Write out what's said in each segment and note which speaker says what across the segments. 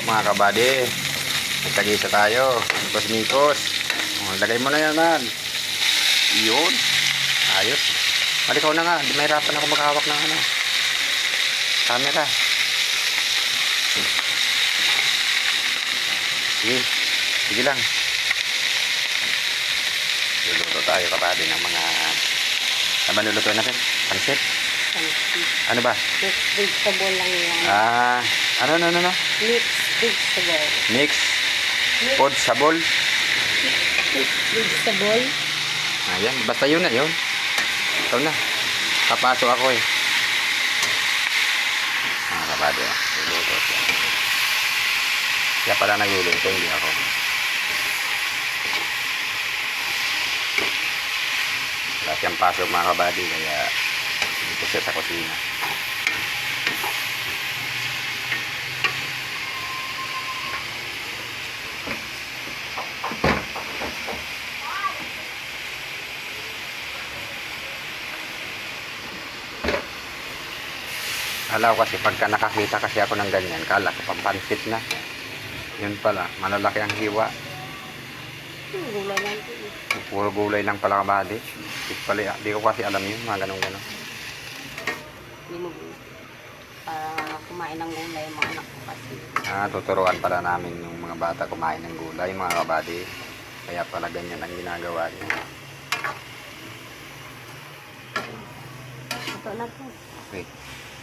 Speaker 1: mga kabady. Nagtagisa tayo. Mikos-mikos. Lagay mo na yan man. Iyon. Ayos. Malikaw na nga. May hirapan ako maghawak ng ano. Camera. Sige. Sige lang. Luluto tayo kabady ng mga... Ano ba lulutuin natin? Pansit? Ano ba?
Speaker 2: Mixed vegetable lang yan.
Speaker 1: Ano?
Speaker 2: Mixed vegetable.
Speaker 1: Mixed food sabol.
Speaker 2: Mixed vegetable.
Speaker 1: Ayan, basta yun na yun. Ito na. Papasok ako eh. Mga kabady, luluto siya. Kaya pala nagluluto, hindi ako. Wala siyang pasok mga kabady, kaya dito siya sa kusina. Kala ko kasi pagka nakakita kasi ako ng ganyan, kala ko pampansit na. Yun pala, malalaki ang hiwa.
Speaker 2: Gulay lang ito.
Speaker 1: Puro gulay lang pala kabady. Di ko kasi alam yun, mga ganun-ganun.
Speaker 2: Hindi mo kumain ng gulay mga anak ko kasi.
Speaker 1: Tuturuan pala namin yung mga bata kumain ng gulay, mga kabady. Kaya pala ganyan ang ginagawa niya.
Speaker 2: Ito na po.
Speaker 1: Okay.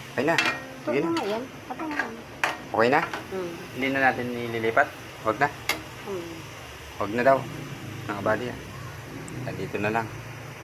Speaker 1: Okay na.
Speaker 2: Ito
Speaker 1: Sige na.
Speaker 2: na yan. Ito na.
Speaker 1: Okay na?
Speaker 2: Hmm.
Speaker 1: Hindi na natin nililipat? Huwag na.
Speaker 2: Hmm.
Speaker 1: Huwag na daw. Mga kabady. Nandito na lang.